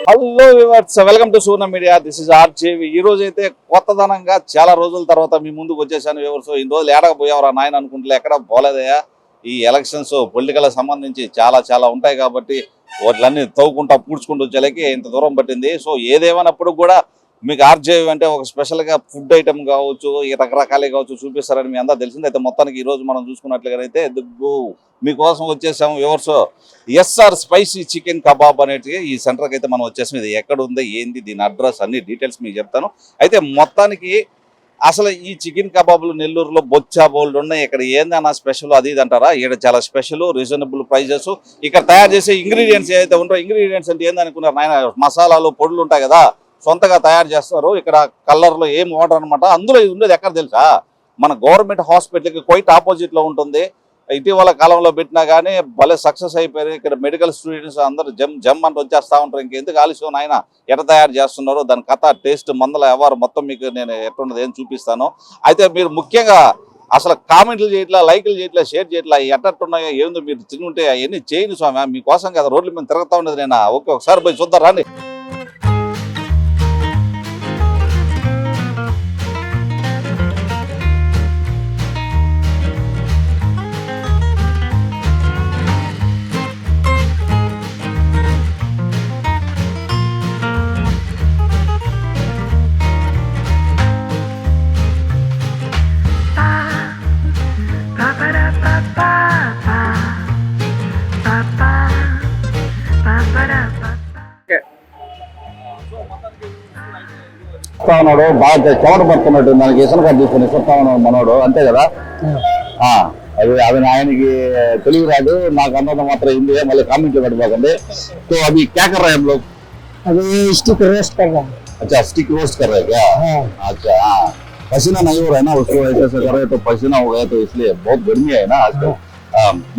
Hello viewers, welcome to సూర్ణ media. This is RJV. ఈ రోజు అయితే కొత్తదనంగా చాలా రోజుల తర్వాత మీ ముందుకు వచ్చేసాను వ్యూవర్స్. ఇన్ని రోజులు ఏడకపోయావరా నాయన అనుకుంటే ఎక్కడ పోలేదయ్యా. ఈ ఎలక్షన్స్ పొలిటికల్ సంబంధించి చాలా ఉంటాయి కాబట్టి వాటిలన్నీ తవ్వుకుంటా పూడ్చుకుంటూ వచ్చేలకి ఇంత దూరం పట్టింది. సో ఏదేమైనప్పుడు కూడా మీకు ఆర్జేవి అంటే ఒక స్పెషల్గా ఫుడ్ ఐటమ్ కావచ్చు, ఈ రకరకాలే కావచ్చు చూపిస్తారని మీ అందరూ తెలిసింది. అయితే మొత్తానికి ఈరోజు మనం చూసుకున్నట్లుగానైతే మీకోసం వచ్చేసాము viewers. SR spicy chicken kebab అనేది ఈ సెంటర్కి అయితే మనం వచ్చేసాం. ఇది ఎక్కడ ఉంది, ఏంది, దీని అడ్రస్, అన్ని డీటెయిల్స్ మీకు చెప్తాను. అయితే మొత్తానికి అసలు ఈ చికెన్ కబాబులు నెల్లూరులో బొచ్చా బోల్డ్ ఉన్నాయి. ఇక్కడ ఏందన్నా స్పెషల్ అది ఇది అంటారా? ఇక్కడ చాలా స్పెషల్, రీజనబుల్ ప్రైజెస్. ఇక్కడ తయారు చేసే ఇంగ్రీడియంట్స్ ఏదైతే ఉంటాయో, ఇంగ్రీడియంట్స్ అంటే ఏందనుకున్నారు నాయన, మసాలాలు పొడులు ఉంటాయి కదా, సొంతగా తయారు చేస్తారు. ఇక్కడ కలర్లో ఏం వాటర్ అనమాట. అందులో ఇది ఉండేది ఎక్కడ తెలుసా? మన గవర్నమెంట్ హాస్పిటల్కి క్వైట్ ఆపోజిట్లో ఉంటుంది. ఇటీవల కాలంలో పెట్టినా కానీ భలే సక్సెస్ అయిపోయారు. ఇక్కడ మెడికల్ స్టూడెంట్స్ అందరూ జమ్ అంటూ వచ్చేస్తూ ఉంటారు. ఇంకెందుకు ఆలస్యం ఆయన ఎట్లా తయారు చేస్తున్నారో దాని కథ, టేస్ట్, మందల ఎవరు మొత్తం మీకు నేను ఎట్లున్నది ఏం చూపిస్తాను. అయితే మీరు ముఖ్యంగా అసలు కామెంట్లు చేయట్లా, లైకులు చేయట్లా, షేర్ చేయట్లా, ఎట్టట్టున్నాయో ఏందో మీరు తింటుంటే అవన్నీ చేయను స్వామి. మీకోసం కదా రోడ్ల మీద తిరుగుతూ ఉండేది నేను. ఓకే, ఒకసారి పోయి చూద్దాం రండి. ఉన్నాడు బాగా చెమట పడుతున్నట్టు, దానికి ఇసుక కట్ తీసుకుని ఇసుకుతా ఉన్నాడు మనోడు, అంతే కదా. అవి ఆయనకి తెలుగు రాదు, నాకు అన్నది మాత్రం హిందీ. మళ్ళీ కామెంట్లు పెట్టబోకండి. तो अभी क्या कर रहे हैं हम लोग? अभी स्टिक रोस्ट कर रहे हैं. अच्छा, स्टिक रोस्ट कर रहे हैं क्या? अच्छा, हाँ. पसीना नहीं हो रहा है ना, उसको ऐसे कर रहे तो पसीना हो गया, तो इसलिए बहुत गर्मी है ना आजकल.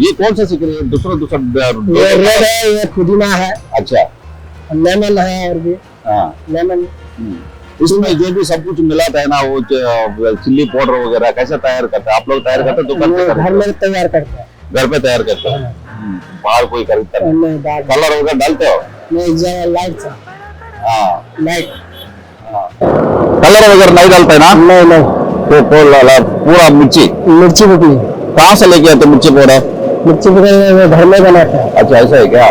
ये कौन सा सीख रहे हैं? दूसरा ये रेड है, ये पुदीना है. अच्छा, लेमन है और भी लेमन. इसमें जो भी सब कुछ मिलाता है ना, वो चिल्ली पाउडर वगैरह कैसे तैयार करते हैं आप लोग? तैयार करते हैं दुकान पे? घर में तैयार करते हैं. घर पे तैयार करते हैं. बाहर कोई खरीदता नहीं. कलर वगैरह डालते हो? नहीं, लाइट. हाँ, लाइट. कलर वगैरह नहीं डालते है ना? नहीं. तो पूरा मिर्ची भी कहाँ से लेके आते मिर्ची पाउडर? मिर्ची घर में बनाते हैं. अच्छा, ऐसा है क्या?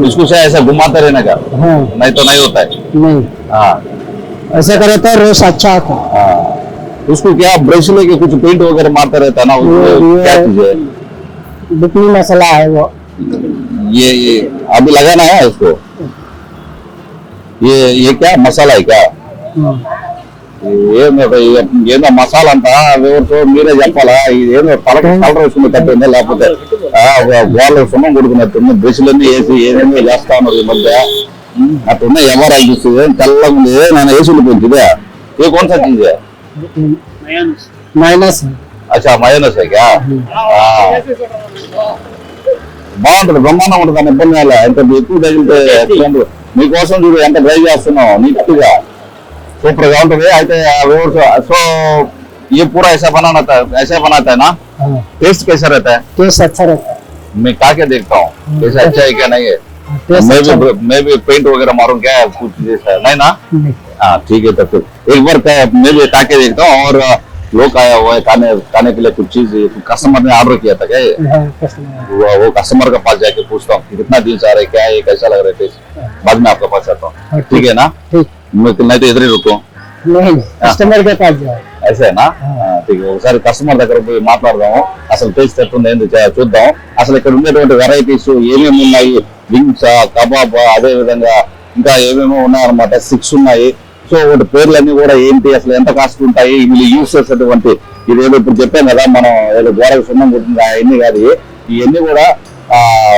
इसको से ऐसा घुमाते रहने का? नहीं तो नहीं होता है. नहीं, हाँ, ऐसा करे तो रोज अच्छा आता है. उसको क्या ब्रश लेके कुछ पेंट वगैरह मारता रहता है ना, क्या चीज है? बिकनी मसाला है वो. ये अभी लगाना है इसको. ये क्या मसाला है क्या? ఏదో మసాలా అంట మీరే చెప్పాలా? ఏదో కలర్ వేసుకున్నట్టుంది, లేకపోతే గోడలు సున్నం కొడుకున్నట్టుంది. బ్రష్లన్నీ వేసి ఏదేమో చేస్తా ఉన్నారు ఈ మధ్య. అట్టున్నా ఎవరు అనిపిస్తుంది తెల్లగా ఉంది. నేను వేసి ఉండిపోయింది. ఏ कौन सा चीज है? మైనస్. अच्छा, mayonnaise है क्या? బాగుంటుంది, బ్రహ్మాండం ఉంటుంది. దాని ఇబ్బంది వల్ల ఎంత ఎక్కువ తగిలితే మీకోసం చూడు ఎంత డ్రై చేస్తున్నావు నీట్ గా, సూపర్ గా ఉంటుంది. అయితే సో ये पूरा ऐसा बनाता है ना? टेस्ट कैसा रहता है? टेस्ट अच्छा रहता है. मैं खा के देखता हूँ कैसा अच्छा है क्या नहीं है. मैं भी पेंट वगैरह मारूं क्या कुछ जैसा नहीं ना? हाँ, ठीक है. तब एक बार मैं भी खा के देखता हूँ. और लोग आया हुआ है खाने के लिए कुछ चीज. कस्टमर ने ऑर्डर किया था क्या? वो कस्टमर के पास जाके पूछता हूँ कितना दिन से आ रहा है, क्या है, कैसा लग रहा है टेस्ट. बाद में आपके पास आता हूँ. ठीक है ना? नहीं तो इधर ही रुको. नहीं, कस्टमर के पास जाओ. ऐसे है ना? ठीक है. ఒకసారి కస్టమర్ దగ్గర పోయి మాట్లాడదాము. అసలు టేస్ట్ ఎట్లుంది ఏంది చూద్దాం. అసలు ఇక్కడ ఉండేటువంటి వెరైటీస్ ఏమేమి ఉన్నాయి, వింగ్స్, కబాబ్, అదే విధంగా ఇంకా ఏమేమో ఉన్నాయన్నమాట. 6 ఉన్నాయి. సో వాటి పేర్లన్నీ కూడా ఏంటి, అసలు ఎంత కాస్ట్ ఉంటాయి, వీళ్ళు యూజ్ చేసేటువంటి ఇదేదో ఇప్పుడు చెప్పాను కదా మనం, ఏదో గోడకు సున్నం కొట్టింది అవన్నీ కాదు. ఇవన్నీ కూడా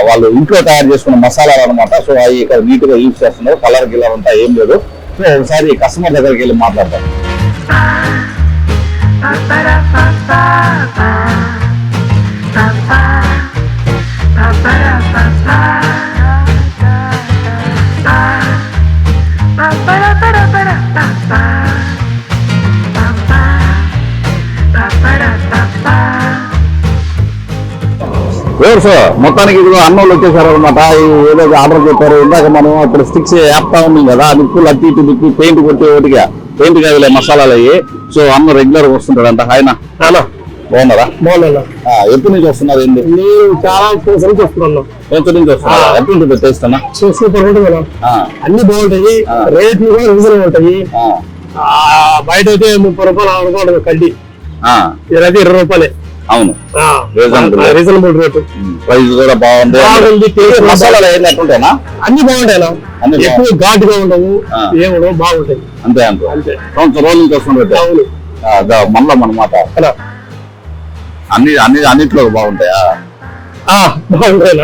వాళ్ళు ఇంట్లో తయారు చేసుకున్న మసాలాలు అనమాట. సో అవి ఇక్కడ నీట్ గా యూజ్ చేస్తున్నారు. కలర్ గిల్లర్ అంతా ఏం లేదు. సో ఒకసారి కస్టమర్ దగ్గరికి వెళ్ళి మాట్లాడతాం. వ్యూవర్స్ మొత్తానికి ఇదిగో అన్నంలో వచ్చేసారు అనమాట. ఏదో ఆర్డర్ చెప్పారు ఇందాక. మనం ఇప్పుడు స్టిక్స్ వేస్తా ఉన్నాం కదా, నిప్పులు అట్టి ఇటు దిక్కు పెయింట్ కొట్టి ఒకటిగా పెయింట్ కాదులే మసాలాలు అయ్యి. సో అన్న రెగ్యులర్ గా వస్తుంటాడంట. ఆయన బాగున్నారా? బాగున్నా. ఎప్పటి నుంచి వస్తున్నారు? ఏంటి నేను చాలా సంవత్సరాల నుంచి వస్తున్నాను. ఎప్పటి నుంచి వస్తున్నారు? ఎప్పుడు ఉంటుంది టేస్ట్ అన్న? సూపర్ ఉంటుంది మేడం. అన్ని బాగుంటాయి, రేట్లు కూడా రీజనబుల్ ఉంటాయి. బయట అయితే 30 రూపాయలు 60 రూపాయలు కడ్డీ, ఇదైతే 20 రూపాయలే. అవును, రీజనబుల్ రేటు. ప్రైస్ కూడా బాగుంది. మసాలాలు ఏంటంటేనా అన్ని బాగుంటాయి, ఎక్కువ ఘాటుగా ఉండవు, ఏముండవు, బాగుంటాయి. అంతే అంతే అంతే. సంవత్సరం రోజుల నుంచి వస్తుంటే మళ్ళా అనమాట. అన్నిట్లో బాగుంటాయా? బాగుంటాయి.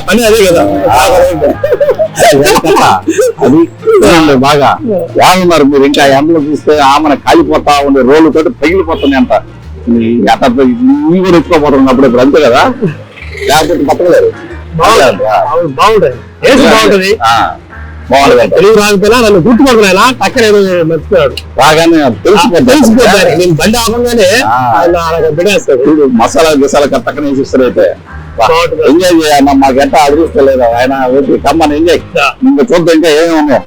పని అదే కదా. అది బాగా ఏమన్నారు మీరు? ఇంకా ఎండలో చూస్తే మన కాలిపోతా ఉండే రోడ్లు తోటి పగిలిపోతున్నాయి అంట. ఇవి కూడా ఎక్కువపోతుంది అప్పుడు. అంతే కదా, లేకపోతే బతకలేరు. బాగుంటాయి, బాగుంటది. బాగుంటుంది. తెలుగు రాకపోయినా నన్ను గుర్తుపడుతున్నా టక్కన మర్చిపోయాడు. బాగానే తెలిసిపోతారు. నేను బండి ఆపంగానే బిడేస్తాడు. మసాలా గిసాలా కట్టకనే వేసిస్తారు. అయితే ఎంజాయ్ చేయన్న. మాకు ఎంత అదృష్టం ఆయన కమ్మని ఎంజాయ్. ఇంకా చూద్దాం ఇంకా ఏమేమి ఉన్నాయో.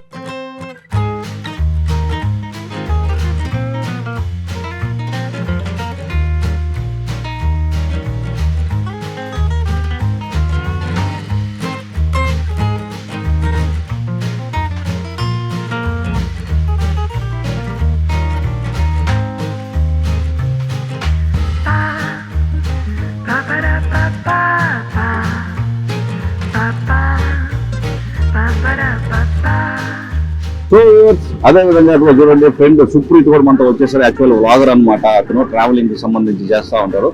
అదే విధంగా చూడండి, ఫ్రెండ్ సుప్రీత్ కూడా మనతో వచ్చేసరి. యాక్చువల్ వ్లాగర్ అనమాట. అతను ట్రావెలింగ్ కి సంబంధించి చేస్తా ఉంటారు.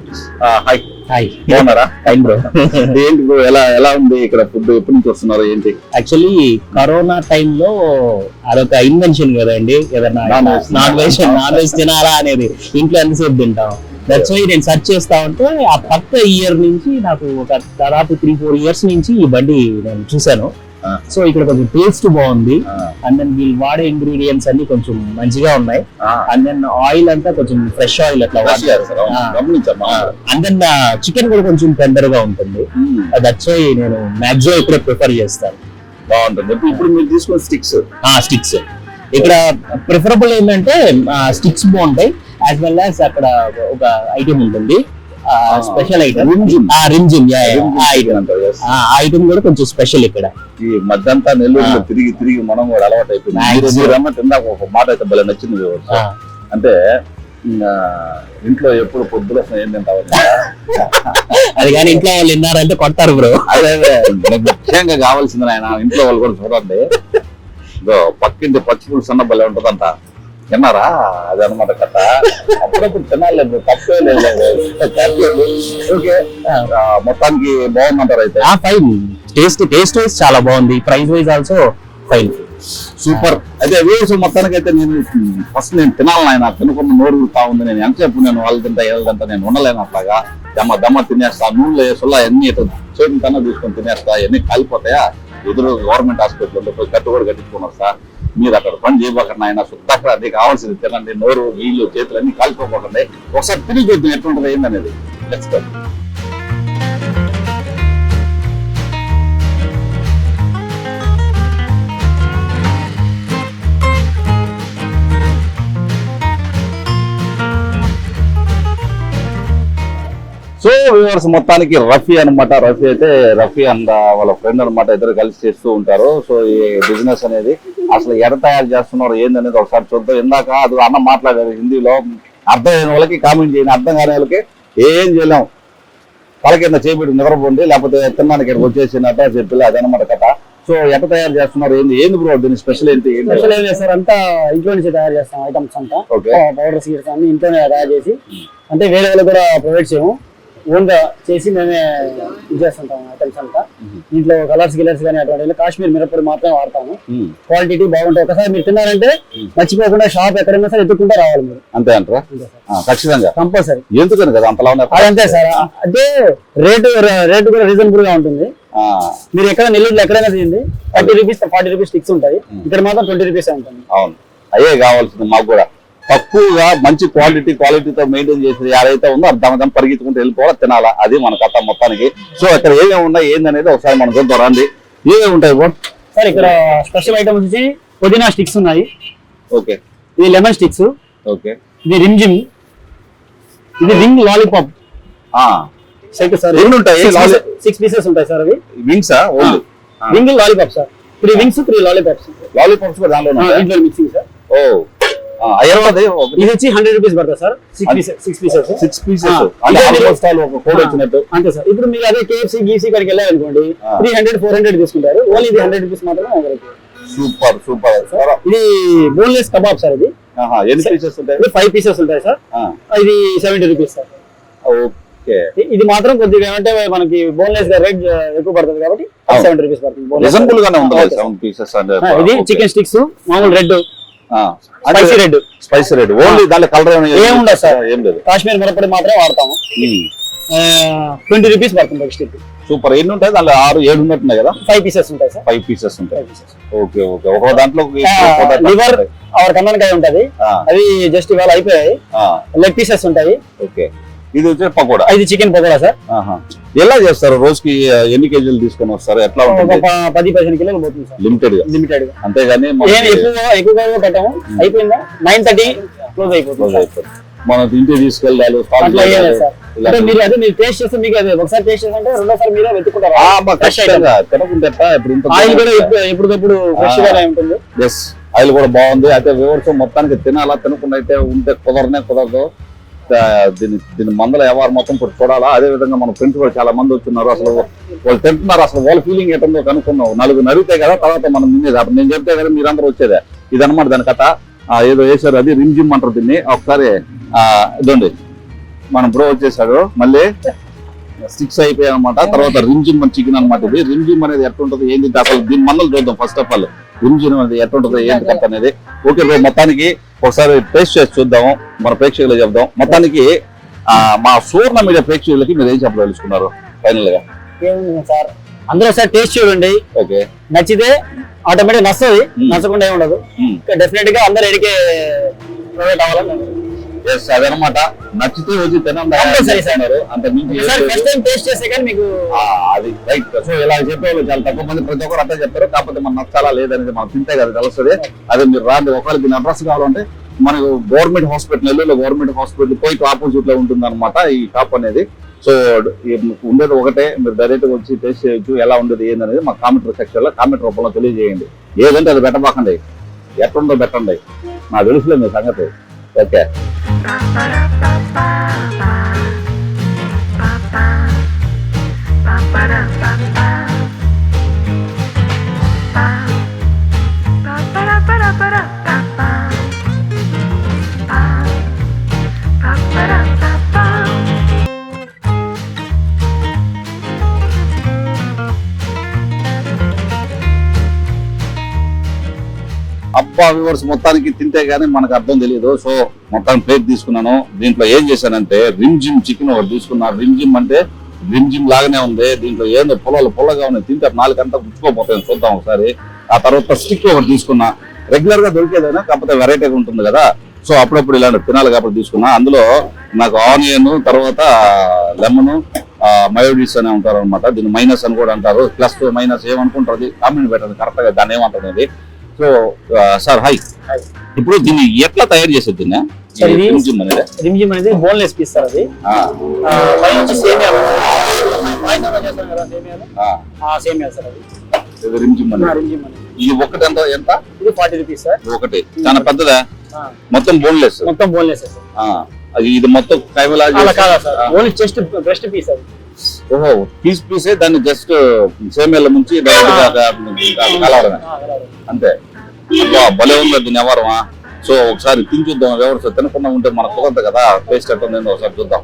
హాయ్ హాయ్, బాగున్నారా? Time bro. ఏంటి బ్రో, ఎలా ఉంది ఇక్కడ ఫుడ్? ఎప్పటి నుంచి వస్తున్నారు? ఏంటి? యాక్చువల్లీ కరోనా టైంలో అదొక ఇన్వెన్షన్ కదండి, ఏదన్నా నాన్ వెజ్ తినాలా అనేది. ఇంట్లో ఎంతసేపు తింటాం. దట్స్ వై నేను సెర్చ్ చేస్తా ఉంటే ఆ పక్క ఇయర్ నుంచి నాకు ఒక దాదాపు 3-4 ఇయర్స్ నుంచి ఈ బండి నేను చూశాను. సో ఇక్కడ కొంచెం టేస్ట్ బాగుంది. అండ్ దెన్ వీళ్ళు వాడే ఇంగ్రీడియంట్స్ అన్ని కొంచెం మంచిగా ఉన్నాయి. అండ్ దెన్ ఆయిల్ అంతా కొంచెం ఫ్రెష్ ఆయిల్ అట్లా వాడారు. అండ్ దెన్ చికెన్ కూడా కొంచెం టెండర్ గా ఉంటుంది. దట్స్ వై నేను మాక్సిమం ఇక్కడ ప్రిఫర్ చేస్తాను. బాగుంటుంది. ఇప్పుడు మీరు తీసుకున్న స్టిక్స్ ఇక్కడ ప్రిఫరబుల్ ఏంటంటే స్టిక్స్ బాగుంటాయి. యాజ్ వెల్ యాజ్ అక్కడ ఒక ఐటమ్ ఉంటుంది, special item rim gym. Item కూడా కొంచెం స్పెషల్ ఇక్కడ. ఈ మధ్యంతా నెల్లూరులో తిరిగి మనం కూడా అలవాటు అయిపోయింది. ఇందాక ఒక మాట అయితే భలే నచ్చింది. అంటే ఇంట్లో ఎప్పుడు పొద్దున ఏం తింటావు అది కానీ ఇంట్లో వాళ్ళు విన్నారంటే కొడతారు బ్రో. అదే ముఖ్యంగా కావాల్సింది ఆయన. ఇంట్లో వాళ్ళు కూడా చూడండి, పక్కింటి పచ్చి పులుసు అన్న భలే ఉంటదంట. తిన్నారా? అది అనమాట కథ. అప్పుడప్పుడు తినాలి, తప్పే లేదు. ఓకే, మొత్తానికి బాగుందంటారు అయితే. ఫైన్. టేస్ట్ వైజ్ చాలా బాగుంది. Price wise also fine, super. అయితే వ్యూస్ మొత్తానికి అయితే నేను ఫస్ట్ తినాలని ఆయన తినకుండా నోరు ఊరుతా ఉంది. నేను ఎంతసేపు నేను వాళ్ళు తింటా నేను ఉండలేను. అట్లాగా దమ్మ తినేస్తా, నూనెలో వేసుల్లా అన్ని చేతులు తన తీసుకొని తినేస్తా. ఇవన్నీ కాలిపోతాయా? ఎదురు గవర్నమెంట్ హాస్పిటల్ పోయి కట్టు కూడా కట్టించుకుని వస్తా. మీరు అక్కడ పని చేయబోకండి ఆయన. శుద్ధంగా అది కావాల్సింది తినండి. నోరు వీళ్ళు చేతులు అన్ని కాలిపోకండి. ఒకసారి తిరిగి చూద్దాం ఎట్లుంటుంది ఏందనేది. Let's go. సో వ్యూవర్స్ మొత్తానికి రఫీ అనమాట. రఫీ అండ్ వాళ్ళ ఫ్రెండ్ అనమాట. ఇద్దరు కలిసి చేస్తూ ఉంటారు. సో ఈ బిజినెస్ అనేది అసలు ఎడ తయారు చేస్తున్నారు ఏందనేది ఒకసారి చూద్దాం. ఇందాక అది అన్న మాట్లాడారు హిందీలో. అర్థమైన వాళ్ళకి కామెంట్ చేయండి, అర్థం కాని వాళ్ళకి ఏం చేయలేం. తల కింద చేపెట్టి నిద్రపోండి, లేకపోతే తిన్నానికి ఇక్కడికి వచ్చేసినట్ట చెప్పి అదనమాట కథ. సో ఎట తయారు చేస్తున్నారు? ఏంది బ్రో దీని స్పెషల్ ఏంటి? స్పెషల్ ఏం చేస్తారు అంతా ఇంట్లో నుంచి తయారు చేస్తాం. ఐటమ్స్ అంతా పౌడర్ సీడ్స్ అన్ని ఇంట్లోనే తయారు చేసి, అంటే వేరే వాళ్ళు కూడా ప్రొవైడ్ చేయము, ఓన్ గా చేసి మేమే ఇది చేస్తుంటాం. ఐటమ్స్ అంతా ఇంట్లో కలర్స్ కానీ అటువంటి కాశ్మీర్ మిరప్పొడి మాత్రమే వాడతాము. క్వాలిటీ బాగుంటాయి. ఒకసారి మీరు తిన్నారంటే మర్చిపోకుండా షాప్ ఎక్కడైనా సరే ఎత్తుకుంటే రావాలి మీరు. అంతే అంటారా? ఖచ్చితంగా, కంపల్సరీ. ఎందుకని కదా అంతలా అదంతే సార్. అంటే రేటు కూడా రీజనబుల్ గా ఉంటుంది. మీరు ఎక్కడ నెల్లూరులో ఎక్కడైనా తీయండి 30 రూపీస్ 40 రూపీస్ స్టిక్స్ ఉంటాయి. ఇక్కడ మాత్రం 20 రూపీస్ ఉంటుంది. అవును, అయ్యే కావాల్సింది మాకు కూడా. తక్కువగా మంచి క్వాలిటీతో మెయింటైన్ చేసేది ఏదైతే ఉందో అది దాని పరిగెత్తుకుంటూ వెళ్ళిపోవాలి, తినాలా. అది మన కథ మొత్తానికి. సో ఇక్కడ ఏమేమి ఉన్నాయి ఏందనేది ఒకసారి మనం చూద్దాం రండి. ఏమేమి ఉంటాయి బ్రో? సార్ ఇక్కడ స్పెషల్ ఐటమ్స్ వచ్చి పుదీనా స్టిక్స్ ఉన్నాయి. ఓకే. ఇది లెమన్ స్టిక్స్. ఓకే. ఇది రిమ్జిమ్. ఇది రింగ్ లాలీపాప్ సెట్ సార్. ఎన్ని ఉంటాయి? 6 పీసెస్ ఉంటాయి సార్. అవి వింగ్సా? Only ring lollipop sir. 3 wings 3 lollipops. Lollipops కూడా దాంట్లో ఇంట్లో మిక్సింగ్ సార్. ఓ అయ్యది ఇది వచ్చి 100 రూపీస్ పడుతుంది సార్. 6 పీసెస్. 6 పీసెస్ అంటే ఒక కోడ్ వచ్చినట్టు అంతే సార్. ఇప్పుడు మీరు అదే KFC గీసీ కాడికి వెళ్ళారనుకోండి 300 400 తీసుకుంటారు. ఓన్లీ ఇది 100 రూపీస్ మాత్రమే. సూపర్. ఇది బోన్లెస్ కబాబ్ సార్. ఇది ఎన్ని పీసెస్ ఉంటాయి? 5 పీసెస్ ఉంటాయి సార్. ఇది 70 రూపీస్ సార్. ఓకే. ఇది మాత్రం కొద్దిగా ఏమంటే మనకి బోన్లెస్ గా రేట్ ఎక్కువ పడుతుంది కాబట్టి 70 రూపీస్ పడుతుంది. రీజనబుల్ గానే ఉంది 7 పీసెస్ అంటే. ఇది చికెన్ స్టిక్స్ మామూలు రెడ్ స్పైసీ రెడ్. ఓన్లీ దాంట్లో కలర్ ఏముండదు సార్. ఏం లేదు. కాశ్మీర్ మిరపొడి మాత్రమే వాడతాము. 20 రూపీస్ పడుతుంది ఒక స్టిక్. సూపర్. ఎన్ని ఉంటాయి దాంట్లో? 6 7 ఉన్నట్టున్నాయి కదా. 5 పీసెస్ ఉంటాయి సార్. 5 పీసెస్ ఉంటాయి. ఓకే. ఒక దాంట్లో లివర్ ఆర్ కన్ననకాయ ఉంటది. అది జస్ట్ ఇవాళ అయిపోయాయి. లెగ్ పీసెస్ ఉంటాయి. ఓకే. ఇది వచ్చి పకోడా. ఇది చికెన్ పకోడా సార్. ఎలా చేస్తారు? రోజుకి ఎన్ని కేజీలు తీసుకొని వస్తారు? ఎట్లా ఉంటుంది? 10-15 కిలోలు పోతుంది సార్. లిమిటెడ్ గా. అంతేగాని ఎక్కువగా పెట్టాము. అయిపోయిందా 9:30 క్లోజ్ అయిపోతుంది. మనం ఇంటికి తీసుకెళ్ళాలి. మీరు అదే మీరు టేస్ట్ చేస్తే మీకు అదే ఒకసారి టేస్ట్ చేస్తే రెండోసారి మీరే వెతుకుంటారు. తినకుంటే ఆయిల్ కూడా ఎప్పటికప్పుడు ఫ్రెష్ గానే ఉంటుంది. ఎస్, ఆయిల్ కూడా బాగుంది. అయితే వ్యూవర్స్ మొత్తానికి తినాలా, తినకుండా అయితే ఉంటే కుదరదు. దీని మందల వ్యవహారం మొత్తం ఇప్పుడు చూడాలా. అదే విధంగా మన ఫ్రెండ్స్ కూడా చాలా మంది వచ్చిన్నారు. అసలు వాళ్ళు తింటున్నారు, అసలు వాళ్ళ ఫీలింగ్ ఏంటో కనుక్కున్నాం. 4 నరిగితే కదా తర్వాత మనం తినేది. అప్పుడు నేను చెప్తే కదా మీరందరూ వచ్చేదే. ఇదన్నమాట దాని కథ. ఏదో వేసారు, అది రిమ్జిమ్ అంటారు దీన్ని. ఒకసారి ఇదండి మన బ్రో వచ్చేసాడు. మళ్ళీ 6 అయిపోయాయి అనమాట. తర్వాత రిమ్జిమ్ చికెన్ అనమాట. ఇది రిమ్జిమ్ అనేది ఎట్లుంటది ఏంటి అసలు దీని మందలు చూద్దాం. ఫస్ట్ ఆఫ్ ఆల్ రిమ్జిమ్ అనేది ఎట్లుంటది ఏంటి కథ అనేది. ఓకే బ్రో, మొత్తానికి ఒకసారి టేస్ట్ చేసి చూద్దాము, మన ప్రేక్షకులు చెప్దాం. మొత్తానికి మా సువర్ణ మీడియా ప్రేక్షకులకి మీరు ఏం చెప్పదలుచుకున్నారు ఫైనల్ గా? సార్ అందరూ ఒకసారి టేస్ట్ చూడండి. ఓకే. నచ్చితే ఆటోమేటిక్ నచ్చది, నచ్చకుండా ఏమి ఉండదు. డెఫినెట్ గా అందరూ ఎడికే ప్రొవైడ్ అవ్వాలని అదనమాట. నచ్చితే వచ్చి తినండి. అది రైట్. సో ఇలా చెప్పేవాళ్ళు చాలా తక్కువ మంది, ప్రతి ఒక్కరు అంతా చెప్తారు. కాకపోతే మనం నచ్చాలా లేదనేది మనం తింటే కదా తెలుస్తుంది. అదే మీరు రాండి. ఒకవేళ దీని అడ్రస్ కావాలంటే మనకు గవర్నమెంట్ హాస్పిటల్, నెల్లూరులో గవర్నమెంట్ హాస్పిటల్ పోయి ఆపోజిట్ లో ఉంటుంది అనమాట ఈ షాప్ అనేది. సో ఉండేది ఒకటే, మీరు డైరెక్ట్ గా వచ్చి టేస్ట్ చేయొచ్చు. ఎలా ఉండేది ఏందనేది మా కామెంట్ సెక్షన్ లో కామెంట్ రూపంలో తెలియజేయండి. ఏదంటే అది పెట్టబాకండి, ఎట్లుందో పెట్టండి. నాకు తెలుసులే మీ సంగతి. ఓకే. అబ్బా వ్యూవర్స్, మొత్తానికి తింటే గానీ మనకు అర్థం తెలియదు. సో మొత్తానికి ప్లేట్ తీసుకున్నాను. దీంట్లో ఏం చేశానంటే రిమ్జిమ్ చికెన్ ఒకటి తీసుకున్నా. రిమ్జిమ్ అంటే రిమ్జిమ్ లాగానే ఉంది. దీంట్లో ఏందో పుల్లగా ఉన్నాయి. తింటే 4 గంటలు గుచ్చుకోపోతాయి. చూద్దాం ఒకసారి. ఆ తర్వాత స్టిక్ ఒకటి తీసుకున్నా. రెగ్యులర్ గా దొరికేదైనా, కాకపోతే వెరైటీగా ఉంటుంది కదా. సో అప్పుడప్పుడు ఇలాంటి తినాలి కాబట్టి తీసుకున్నా. అందులో నాకు ఆనియన్, తర్వాత లెమన్, మయోడీస్ అని ఉంటారు అనమాట. దీన్ని మైనస్ అని కూడా అంటారు. ప్లస్ మైనస్ ఏమనుకుంటారు, కామెంట్ పెట్టండి కరెక్ట్ గా దాన్ని ఏమంటుంది. So sir hi. ఇప్పుడు దీన్ని ఎట్లా తయారు చేసేది? రిమ్జిమ్ అనేది బోన్లెస్ పీస్ సార్. అది సేమియా సార్. అది రిమ్జిమ్ ఇది ఒకటి ఎంత? ఇది 40 రూపీస్ సార్. ఒకటి చాలా పెద్దదా? మొత్తం బోన్లెస్. ఇది మొత్తం ఓన్లీ జస్ట్ బ్రెస్ట్ పీస్. అది ఓహో, పీసే. దాన్ని జస్ట్ సేమియాల ముంచి కలవడమే అంతే. భలే ఉంది దీని వ్యవహారమా. సో ఒకసారి తిని చూద్దాం. ఎవరు తినకుండా ఉంటే మనకు కుదరదు కదా. టేస్ట్ ఎట్టుందో ఒకసారి చూద్దాం.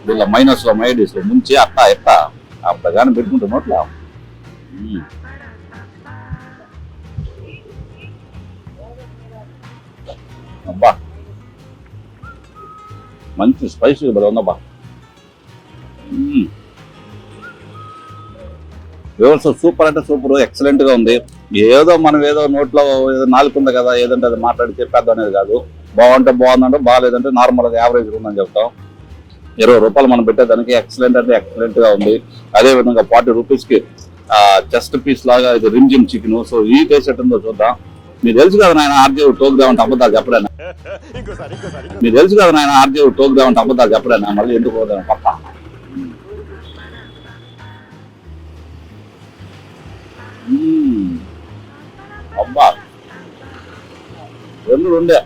దీనిలో మైనస్ లో మైడీస్ లో ముంచి అట్టా కానీ పెట్టుకుంటాం అట్లా. అబ్బా మంచి స్పైసీ భలే ఉందబ్బా. వ్యవస్థ సూపర్ అంటే సూపర్, ఎక్సలెంట్ గా ఉంది. ఏదో మనం ఏదో నోట్లో ఏదో నాలుగు ఉంది కదా, ఏదంటే అది మాట్లాడి చెప్పేద్దాం అనేది కాదు. బాగుంటే బాగుందంటే, బాగాలేదంటే నార్మల్గా యావరేజ్ ఉందని చెప్తాం. 20 రూపాయలు మనం పెట్టేదానికి ఎక్సలెంట్ అంటే ఎక్సలెంట్ గా ఉంది. అదే విధంగా 40 రూపీస్కి చెస్ట్ పీస్ లాగా ఇది రిమ్జిమ్ చికెన్. సో ఈ టేస్ట్ ఎట్టుందో చూద్దాం. మీకు తెలుసు కదా నాయన ఆర్జే టోక్దామంటే అబద్ధాలు చెప్పలేనా, మీకు తెలుసు కదా నాయన ఆర్జే టోక్దామంటే అబద్ధాలు చెప్పలేనా, మళ్ళీ ఎందుకు పోదాం పక్క. అబ్బా రెండే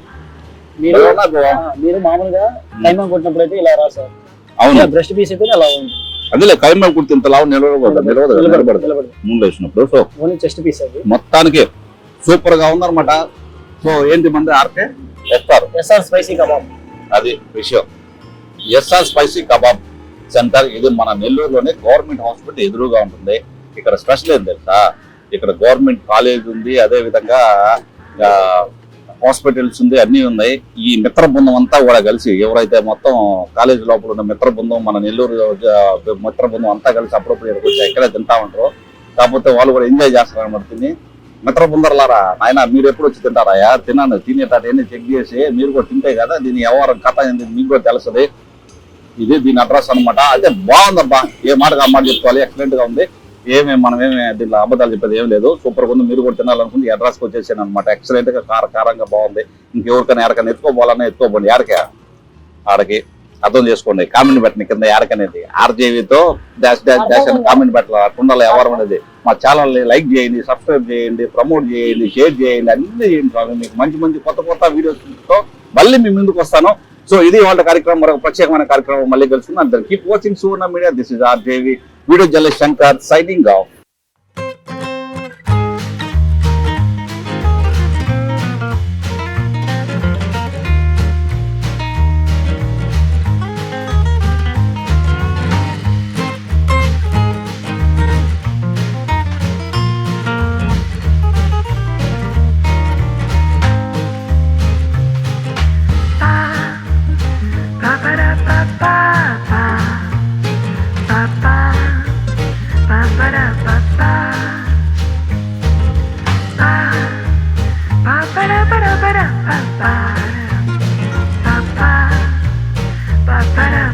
మీరు మామూలుగా కైమా కొట్టినప్పుడు అయితే ఇలా రాసారు. అవును, బ్రెస్ట్ పీస్ అయితే అలా ఉంది. అదే కైమా కుర్తి ఇంత లావు నిలబడదు ముందు వేసినప్పుడు. సో ఓన్లీ చెస్ట్ పీస్ అది మొత్తానికి సూపర్ గా ఉందన్నమాట. సో ఏంటి మంది ఆర్కే ఎస్ఆర్ స్పైసీ కబాబ్, అది విషయం. ఎస్ఆర్ స్పైసీ కబాబ్ సెంటర్ ఇది మన నెల్లూరులోనే గవర్నమెంట్ హాస్పిటల్ ఎదురుగా ఉంటుంది. ఇక్కడ స్పెషల్ ఏం తెలుసా, ఇక్కడ గవర్నమెంట్ కాలేజ్ ఉంది, అదే విధంగా హాస్పిటల్స్ ఉంది, అన్ని ఉన్నాయి. ఈ మిత్ర బృందం అంతా కూడా కలిసి ఎవరైతే మొత్తం కాలేజ్ లోపల ఉన్న మిత్ర బృందం, మన నెల్లూరు మిత్ర బృందం అంతా కలిసి అప్పుడప్పుడు ఇక్కడికి వచ్చి ఇక్కడే తింటా ఉంటారు. కాకపోతే వాళ్ళు కూడా ఎంజాయ్ చేస్తారు అన్నమాట. తిని మిత్ర బృందర్లారా నాయన మీరు ఎప్పుడు వచ్చి తింటారా, తిన్నాను తినేటారు ఎన్ని చెక్ చేసి మీరు కూడా తింటే కదా దీని వ్యవహారం కథ ఏంటి మీకు కూడా తెలుస్తుంది. ఇది దీని అడ్రస్ అనమాట. అయితే బాగుందబ్బా, ఏ మాటగా మాట చెప్పుకోవాలి, ఎక్సలెంట్ గా ఉంది. మనమేమి దీంట్లో అబద్ధాలు చెప్పేది ఏం లేదు. సూపర్ గా ఉంది. మీరు కూడా తినాలనుకుంటే ఈ అడ్రస్కి వచ్చేసాను అనమాట. ఎక్సలెంట్ గా కారంగా బాగుంది. ఇంకెవరికైనా ఎక్కడికైనా ఎత్తుకోపోవాలన్నా ఎత్తుకోపోండి. ఆడకి అర్థం చేసుకోండి. కామెంట్ పెట్టండి కింద యాడకనేది ఆర్జేవితో డాష్ డాష్ డాష్ అని కామెంట్ పెట్టాలి. కుండల వ్యవహారం అనేది. మా ఛానల్ ని లైక్ చేయండి, సబ్స్క్రైబ్ చేయండి, ప్రమోట్ చేయండి, షేర్ చేయండి, అన్ని చేయండి. మీకు మంచి కొత్త వీడియోస్తో మళ్ళీ మీ ముందుకు వస్తాను. సో ఇది వాళ్ళ కార్యక్రమం, మరొక ప్రత్యేకమైన కార్యక్రమం మళ్ళీ కలుసుకుందాం. అందరు keep watching Suvarna media. This is RJV video journalist Shankar signing off. Ba-ba-da.